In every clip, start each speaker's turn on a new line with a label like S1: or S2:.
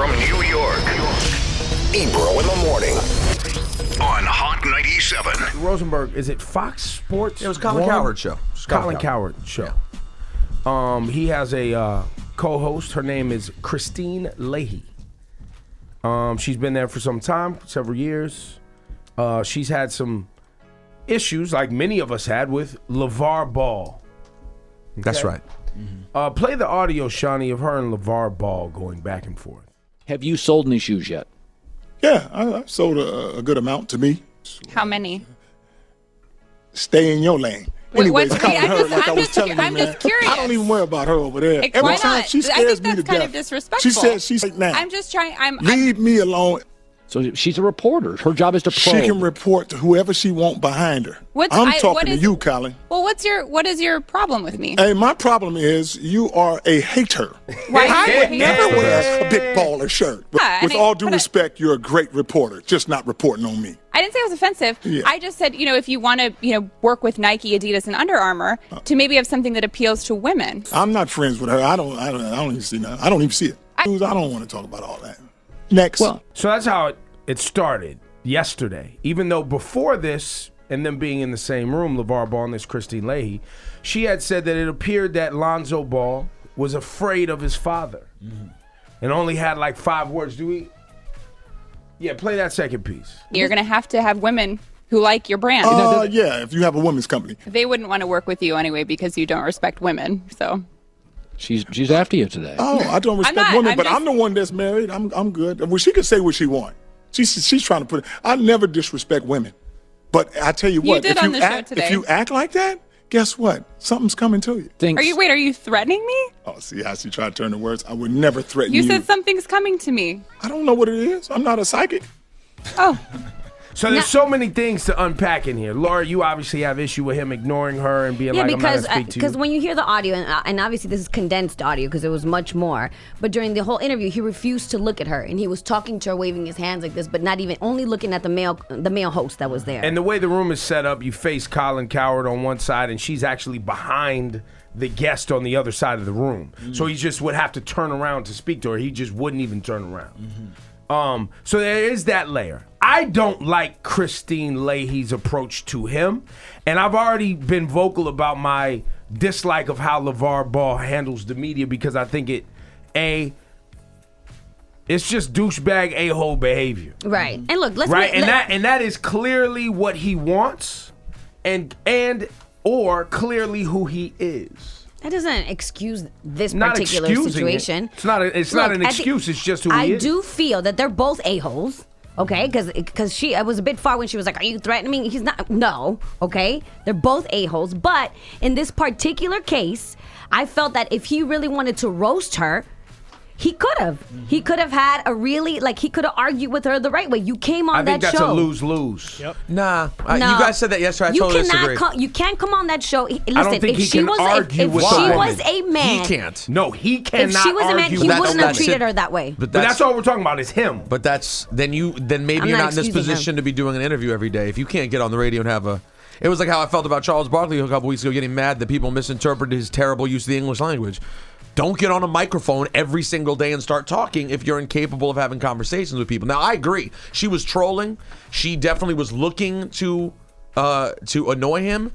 S1: from New York. Ebro in the morning on Hot 97.
S2: Rosenberg, is it Fox Sports?
S3: It was Colin Cowherd's show.
S2: Colin Cowherd show. Yeah. He has a co-host. Her name is Christine Leahy. She's been there for some time, several years. She's had some issues, like many of us had, with LaVar Ball.
S3: That's right.
S2: Mm-hmm. Play the audio, Shawnee, of her and LaVar Ball going back and forth.
S4: Have you sold any shoes yet?
S5: Yeah, I sold a good amount to me.
S6: How many?
S5: Stay in your lane. Anyways,
S6: I'm just curious.
S5: I don't even worry about her over there. Every time she scares me to death.
S6: Kind of disrespectful.
S5: She says she's like now.
S6: I'm just trying.
S5: Leave me alone.
S4: So she's a reporter. Her job is to probe.
S5: She can report to whoever she wants behind her. I'm talking to you, Colin.
S6: Well, what is your problem with me?
S5: Hey, my problem is you are a hater.
S6: Why
S5: I would never wear a big baller shirt. With all due respect, you're a great reporter, just not reporting on me.
S6: I didn't say it was offensive.
S5: Yeah.
S6: I just said, if you want to, work with Nike, Adidas, and Under Armour to maybe have something that appeals to women.
S5: I'm not friends with her. I don't even see that. I don't even see it. I don't want to talk about all that. Next.
S2: Well, so that's how it started yesterday. Even though before this, and them being in the same room, LaVar Ball and this Christine Leahy, she had said that it appeared that Lonzo Ball was afraid of his father, and only had like 5 words. Yeah, play that second piece.
S6: You're going to have women who like your brand.
S5: Yeah, if you have a women's company.
S6: They wouldn't want to work with you anyway because you don't respect women. So
S4: she's after you today.
S5: Oh, I don't respect women, but I'm the one that's married. I'm good. Well, she can say what she wants. She's trying to put it. I never disrespect women, but I tell you what, if you act like that, guess what? Something's coming to you.
S6: Are you threatening me?
S5: Oh, see how she tried to turn the words. I would never threaten you.
S6: You said something's coming to me.
S5: I don't know what it is. I'm not a psychic.
S6: Oh.
S2: So there's so many things to unpack in here. Laura, you obviously have issue with him ignoring her and being like, I'm not going to speak to you.
S7: Because when you hear the audio, and obviously this is condensed audio because there was much more, but during the whole interview, he refused to look at her, and he was talking to her, waving his hands like this, but not even, only looking at the male host that was there.
S2: And the way the room is set up, you face Colin Cowherd on one side, and she's actually behind the guest on the other side of the room. So he just would have to turn around to speak to her. He just wouldn't even turn around. So there is that layer. I don't like Christine Leahy's approach to him, and I've already been vocal about my dislike of how LaVar Ball handles the media because I think it's just douchebag a-hole behavior.
S7: Right. And look,
S2: that is clearly what he wants and or clearly who he is.
S7: That doesn't excuse this particular situation.
S2: It's not an excuse. It's just who he is.
S7: I do feel that they're both a-holes. Okay, because I was a bit far when she was like, "Are you threatening me?" He's not. No. Okay, they're both a-holes. But in this particular case, I felt that if he really wanted to roast her, he could have. He could have had a really, he could have argued with her the right way. You came on that show.
S2: I think that's a lose-lose.
S3: Yep. Nah. You guys said that yesterday. I totally disagree.
S7: You can't come on that show. Listen,
S2: I don't think he can argue with
S7: if she was a man.
S3: He can't.
S2: No, he cannot
S7: If she was a man, he wouldn't have treated her that way.
S2: But that's all we're talking about is him.
S3: But then maybe you're not in this position to be doing an interview every day. If you can't get on the radio and have it was like how I felt about Charles Barkley a couple weeks ago, getting mad that people misinterpreted his terrible use of the English language. Don't get on a microphone every single day and start talking if you're incapable of having conversations with people. Now, I agree. She was trolling. She definitely was looking to annoy him.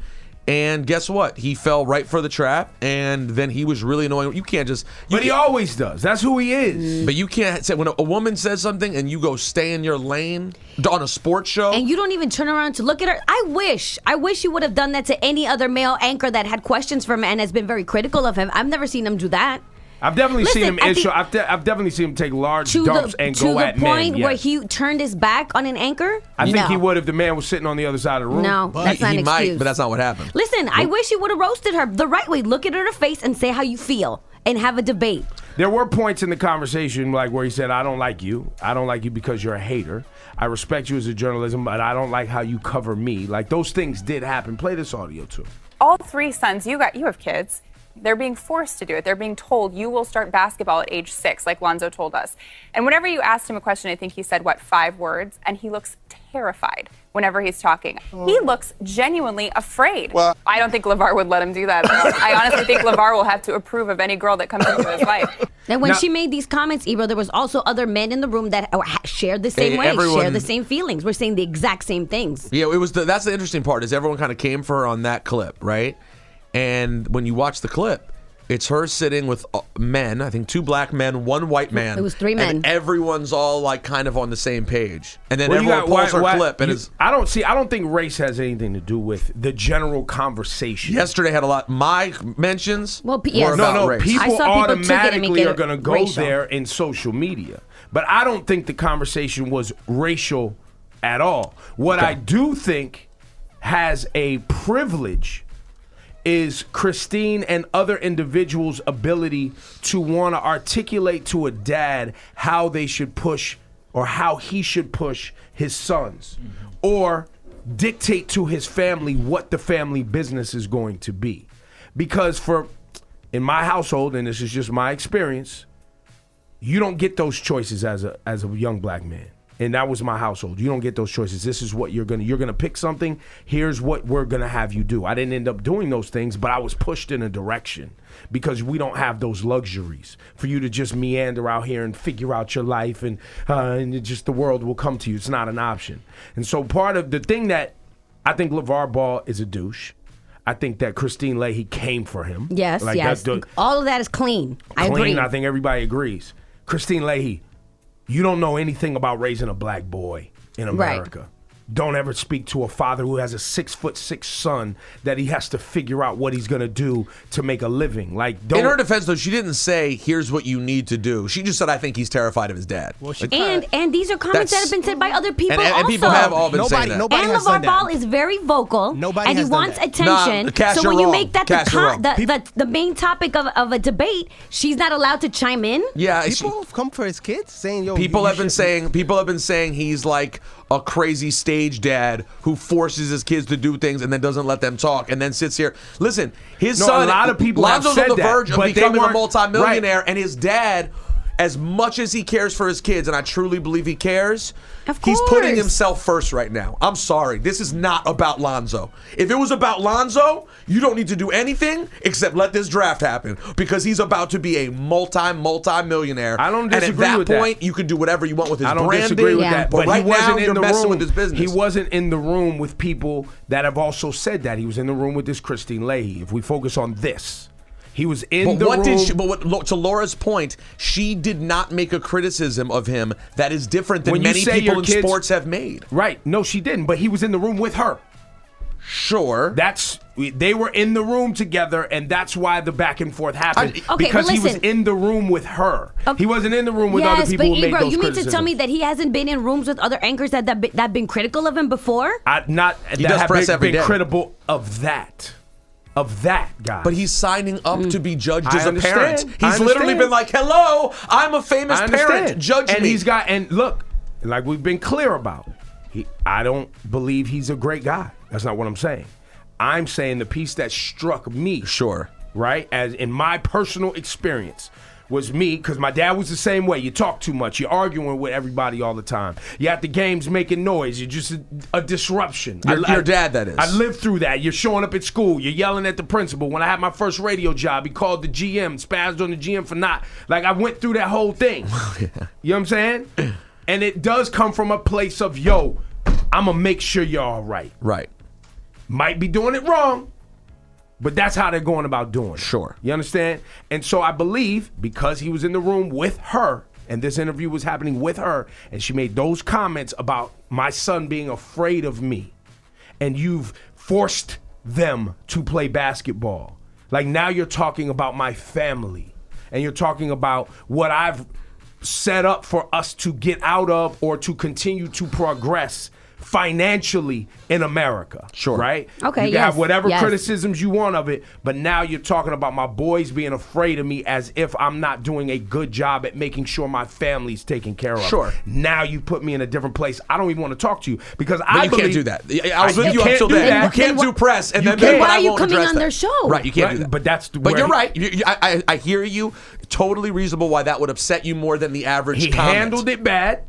S3: And guess what? He fell right for the trap, and then he was really annoying. You can't just...
S2: But he always does. That's who he is.
S3: But you can't say... When a woman says something and you go stay in your lane on a sports show...
S7: And you don't even turn around to look at her. I wish you would have done that to any other male anchor that had questions for him and has been very critical of him. I've never seen him do that.
S2: I've definitely seen him issue. I've definitely seen him take large dumps and go at men.
S7: To the point where he turned his back on an anchor.
S2: I think he would if the man was sitting on the other side of the room.
S7: No, that's not an excuse.
S3: He might, but that's not what happened.
S7: Listen, I wish he would have roasted her the right way. Look at her in her face and say how you feel and have a debate.
S2: There were points in the conversation where he said, "I don't like you. I don't like you because you're a hater. I respect you as a journalism, but I don't like how you cover me." Like those things did happen. Play this audio too.
S6: All 3 sons, you have kids. They're being forced to do it. They're being told, you will start basketball at age 6, like Lonzo told us. And whenever you asked him a question, I think he said, 5 words? And he looks terrified whenever he's talking. He looks genuinely afraid. Well, I don't think LaVar would let him do that. I honestly think LaVar will have to approve of any girl that comes into his life.
S7: And when she made these comments, Ebro, there was also other men in the room that shared the same way, shared the same feelings. We're saying the exact same things.
S3: Yeah, that's the interesting part is everyone kind of came for her on that clip, right? And when you watch the clip, it's her sitting with men, I think 2 black men, 1 white man.
S7: It was 3 men.
S3: And everyone's all like kind of on the same page. And then everyone pulls her clip. And
S2: I don't think race has anything to do with the general conversation.
S3: Yesterday had a lot. My mentions were
S2: no,
S3: about race.
S2: People automatically are going to go racial there in social media. But I don't think the conversation was racial at all. What I do think has a privilege is Christine and other individuals' ability to want to articulate to a dad how they should push or how he should push his sons, or dictate to his family what the family business is going to be. Because in my household, and this is just my experience, you don't get those choices as a young black man. And that was my household. You don't get those choices. This is what you're gonna pick something. Here's what we're gonna have you do. I didn't end up doing those things, but I was pushed in a direction because we don't have those luxuries for you to just meander out here and figure out your life and just the world will come to you. It's not an option. And so part of the thing that I think LaVar Ball is a douche. I think that Christine Leahy came for him.
S7: Yes, yes. All of that is clean. I agree.
S2: I think everybody agrees. Christine Leahy, you don't know anything about raising a black boy in America. Right. Don't ever speak to a father who has a 6'6" son that he has to figure out what he's gonna do to make a living. Like, in
S3: her defense, though, she didn't say, "Here's what you need to do." She just said, "I think he's terrified of his dad." Well,
S7: and these are comments that have been said by other people also.
S3: And people have all been saying that.
S7: And LaVar Ball is very vocal. And he wants attention. So when you make that the main topic of a debate, she's not allowed to chime in.
S3: Yeah,
S8: people have come for his kids, saying, "Yo."
S3: People have been saying he's like a crazy stage dad who forces his kids to do things and then doesn't let them talk and then sits here. Listen, his son,
S2: a lot of people
S3: Lonzo's on the verge of becoming a multimillionaire,
S2: right.
S3: And his dad, as much as he cares for his kids, and I truly believe he cares, he's putting himself first right now. I'm sorry. This is not about Lonzo. If it was about Lonzo, you don't need to do anything except let this draft happen because he's about to be a multi-millionaire.
S2: I don't disagree with that.
S3: And at that point, you can do whatever you want with his branding.
S2: I don't disagree with that.
S3: But right now, you're messing with his business.
S2: He wasn't in the room with people that have also said that. He was in the room with this Christine Leahy. If we focus on this. He was in the room.
S3: To Laura's point, she did not make a criticism of him that is different than many people in sports have made.
S2: Right. No, she didn't. But he was in the room with her.
S3: Sure.
S2: They were in the room together, and that's why the back and forth happened. Because he was in the room with her. Okay. He wasn't in the room with other people who made those criticisms.
S7: You mean to tell me that he hasn't been in rooms with other anchors that have been critical of him before?
S3: He does press every day.
S2: Critical of that. Of that guy.
S3: But he's signing up to be judged as a parent. He's literally been like, "Hello, I'm a famous parent. Judge me."
S2: And look, like we've been clear about, I don't believe he's a great guy. That's not what I'm saying. I'm saying the piece that struck me, right, as in my personal experience, was me, because my dad was the same way. You talk too much. You're arguing with everybody all the time. You're at the games making noise. You're just a disruption.
S3: Your dad, that is.
S2: I lived through that. You're showing up at school. You're yelling at the principal. When I had my first radio job, he called the GM, spazzed on the GM for not. Like, I went through that whole thing. You know what I'm saying? And it does come from a place of, yo, I'm going to make sure you're all right.
S3: Right.
S2: Might be doing it wrong. But that's how they're going about doing it.
S3: Sure.
S2: You understand? And so I believe because he was in the room with her and this interview was happening with her and she made those comments about my son being afraid of me and you've forced them to play basketball. Like now you're talking about my family and you're talking about what I've set up for us to get out of or to continue to progress financially in America.
S3: Sure.
S2: Right?
S7: Okay,
S2: You can have
S7: yes,
S2: whatever
S7: yes.
S2: criticisms you want of it, but now you're talking about my boys being afraid of me as if I'm not doing a good job at making sure my family's taken care of.
S3: Sure.
S2: Now you put me in a different place. I don't even want to talk to you because
S3: But you can't do that. I was with you until then. You can't do press, and then
S7: why
S3: I
S7: are you
S3: won't
S7: coming
S3: address
S7: on
S3: that.
S7: their show?
S3: Right, you can't do that.
S2: But
S3: you're right. I hear you. Totally reasonable why that would upset you more than the average
S2: He
S3: comment.
S2: handled it bad,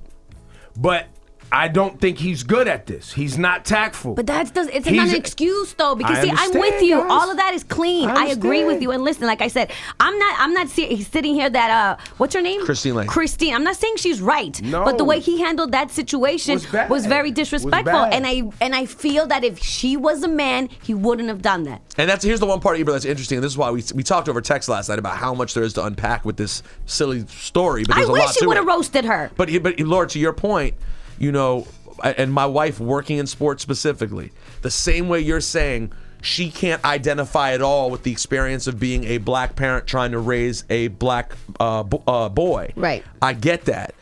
S2: but I don't think he's good at this. He's not tactful.
S7: But it's not an excuse though, because see, I'm with you.
S2: Guys.
S7: All of that is clean. I agree with you. And listen, like I said, I'm not sitting here that what's her name?
S3: Christine Lane.
S7: Christine. I'm not saying she's right.
S2: No.
S7: But the way he handled that situation was very disrespectful.
S2: Was bad.
S7: And I feel that if she was a man, he wouldn't have done that.
S3: And here's the one part, Ebro, that's interesting. And this is why we talked over text last night about how much there is to unpack with this silly story. But
S7: I
S3: there's a lot
S7: wish he
S3: to
S7: would have
S3: it.
S7: roasted her.
S3: But Laura, to your point, and my wife working in sports specifically, the same way you're saying she can't identify at all with the experience of being a black parent trying to raise a black boy.
S7: Right.
S3: I get that.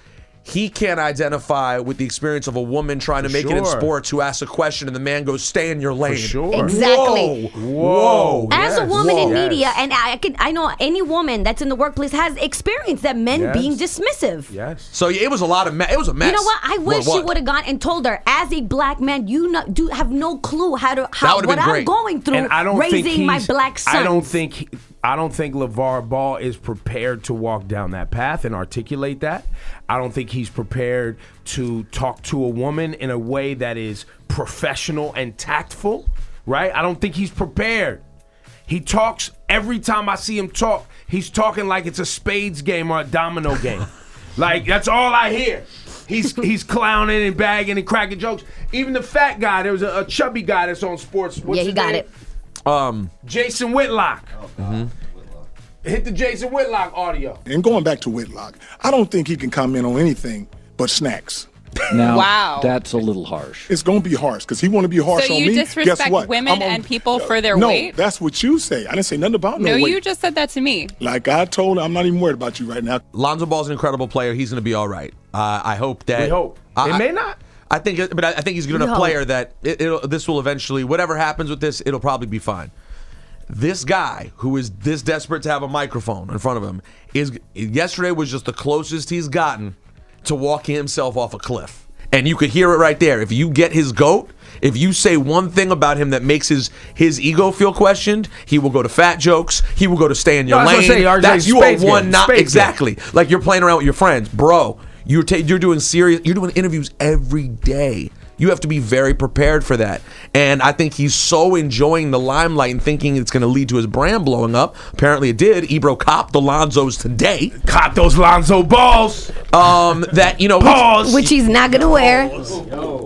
S3: He can't identify with the experience of a woman trying to make it in sports who asks a question and the man goes, "Stay in your lane."
S2: For sure.
S7: Exactly.
S2: Whoa.
S7: As a woman in media,
S2: Yes.
S7: and I know any woman that's in the workplace has experienced that men
S2: Yes.
S7: being dismissive.
S2: Yes.
S3: So it was a lot of it was a mess.
S7: You know what? I wish she
S3: What?
S7: would have gone and told her, as a black man, you do have no clue
S3: would've
S7: what
S3: been
S7: I'm
S3: great.
S7: going through
S2: And I don't think
S7: raising my black son.
S2: I don't think LaVar Ball is prepared to walk down that path and articulate that. I don't think he's prepared to talk to a woman in a way that is professional and tactful, right? I don't think he's prepared. He talks, every time I see him talk, he's talking like it's a spades game or a domino game. Like, that's all I hear. He's clowning and bagging and cracking jokes. Even the fat guy, there was a chubby guy that's on sports. What's
S7: he
S2: his
S7: got
S2: name?
S7: it.
S2: Jason Whitlock. Hit the Jason Whitlock audio.
S5: And going back to Whitlock, I don't think he can comment on anything but snacks.
S4: Now,
S6: Wow.
S4: that's a little harsh.
S5: It's going to be harsh because he want to be harsh
S6: So
S5: on
S6: you
S5: me.
S6: disrespect
S5: Guess what?
S6: women and people for their
S5: no,
S6: weight?
S5: No, that's what you say. I didn't say nothing about no
S6: No,
S5: weight.
S6: you just said that to me.
S5: Like I told him, I'm not even worried about you right now.
S3: Lonzo Ball's an incredible player. He's going to be all right. I hope that.
S2: We hope. It may not.
S3: I think he's a good enough player that this will eventually, whatever happens with this, it'll probably be fine. This guy who is this desperate to have a microphone in front of him yesterday was just the closest he's gotten to walking himself off a cliff. And you could hear it right there. If you get his goat, if you say one thing about him that makes his ego feel questioned, he will go to fat jokes. He will go to stay in your lane. That's you are one not exactly like you're playing around with your friends, bro. You're doing interviews every day. You have to be very prepared for that. And I think he's so enjoying the limelight and thinking it's going to lead to his brand blowing up. Apparently it did. Ebro copped the Lonzos today.
S2: Caught those Lonzo balls.
S3: Pause.
S7: Which he's not going to wear.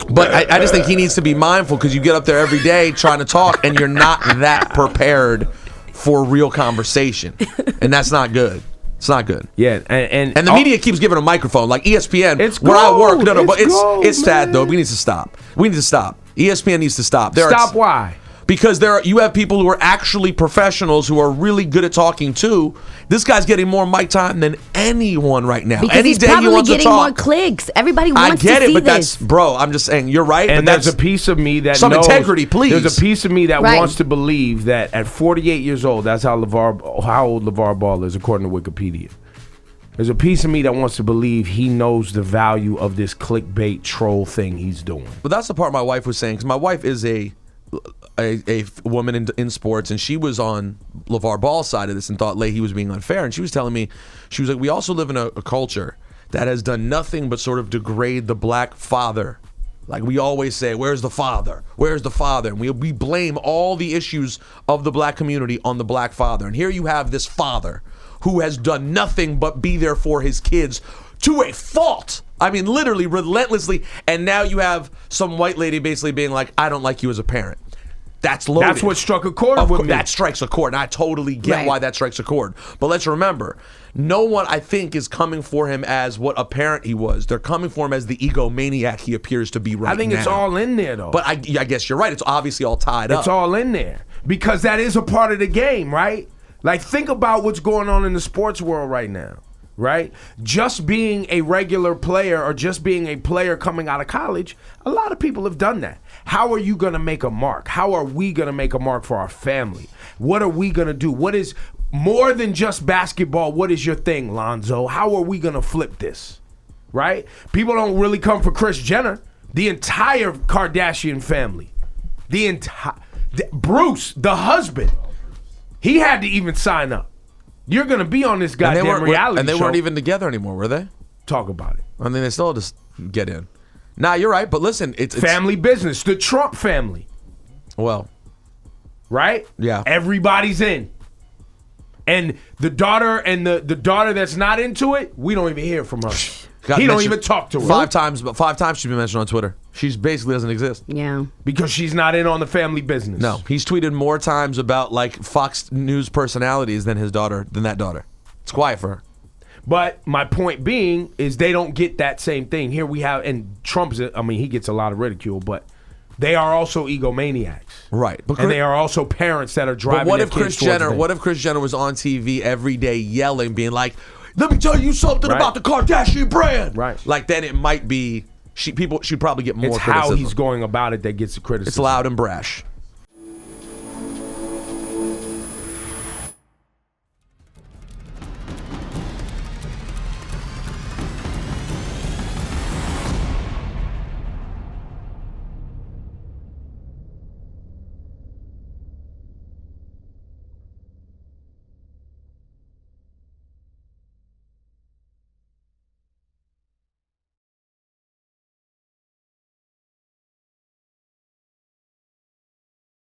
S3: But I just think he needs to be mindful because you get up there every day trying to talk and you're not that prepared for real conversation. And that's not good. It's not good.
S2: Yeah, and
S3: the media keeps giving a microphone, like ESPN.
S2: It's
S3: where I work.
S2: gold.
S3: No, but
S2: gold,
S3: it's sad
S2: man.
S3: though. We need to stop. ESPN needs to stop.
S2: Why?
S3: Because you have people who are actually professionals who are really good at talking too. This guy's getting more mic time than anyone right now.
S7: Because
S3: Any
S7: he's
S3: day you
S7: probably
S3: want to
S7: getting
S3: talk,
S7: more clicks. Everybody wants
S3: I get
S7: to
S3: it,
S7: see
S3: but
S7: this.
S3: bro. I'm just saying you're right.
S2: And
S3: but
S2: there's
S3: that's
S2: a piece of me that
S3: some
S2: knows,
S3: integrity, please.
S2: There's a piece of me that
S7: Right.
S2: wants to believe that at 48 years old, that's how old LaVar Ball is according to Wikipedia. There's a piece of me that wants to believe he knows the value of this clickbait troll thing he's doing.
S3: But that's the part my wife was saying, because my wife is a woman in sports, and she was on LaVar Ball's side of this and thought he was being unfair. And she was telling me, she was like, we also live in a culture that has done nothing but sort of degrade the black father. Like we always say, where's the father? Where's the father? And we blame all the issues of the black community on the black father. And here you have this father who has done nothing but be there for his kids to a fault. I mean, literally, relentlessly. And now you have some white lady basically being like, I don't like you as a parent. That's loaded.
S2: That's what struck a chord with me.
S3: That strikes a chord, and I totally get why that strikes a chord. But let's remember, no one, I think, is coming for him as what a parent he was. They're coming for him as the egomaniac he appears to be right now.
S2: I think it's all in there, though.
S3: But I guess you're right. It's obviously all tied up.
S2: It's all in there. Because that is a part of the game, right? Like, think about what's going on in the sports world right now. right? Just being a regular player or just being a player coming out of college, a lot of people have done that. How are you going to make a mark? How are we going to make a mark for our family? What are we going to do? What is more than just basketball? What is your thing, Lonzo? How are we going to flip this, right? People don't really come for Kris Jenner. The entire Kardashian family, Bruce, the husband, he had to even sign up. You're going to be on this goddamn reality show.
S3: And they weren't even together anymore, were they?
S2: Talk about it.
S3: I mean, they still just get in. Nah, you're right, but listen. It's
S2: family business. The Trump family.
S3: Well.
S2: Right?
S3: Yeah.
S2: Everybody's in. And the daughter and the daughter that's not into it, we don't even hear from her. He don't even talk to her.
S3: 5 times she's been mentioned on Twitter. She basically doesn't exist.
S7: Yeah.
S2: Because she's not in on the family business.
S3: No. He's tweeted more times about like Fox News personalities than that daughter. It's quiet for her.
S2: But my point being is they don't get that same thing. Here we have, and Trump's, I mean, he gets a lot of ridicule, but they are also egomaniacs.
S3: Right.
S2: And they are also parents that are driving
S3: But
S2: their kids towards them.
S3: what if Kris Jenner was on TV every day yelling, being like, let me tell you something about the Kardashian brand.
S2: Right.
S3: Like, then it might be, she'd probably get more criticism.
S2: It's how he's going about it that gets the criticism.
S3: It's loud and brash.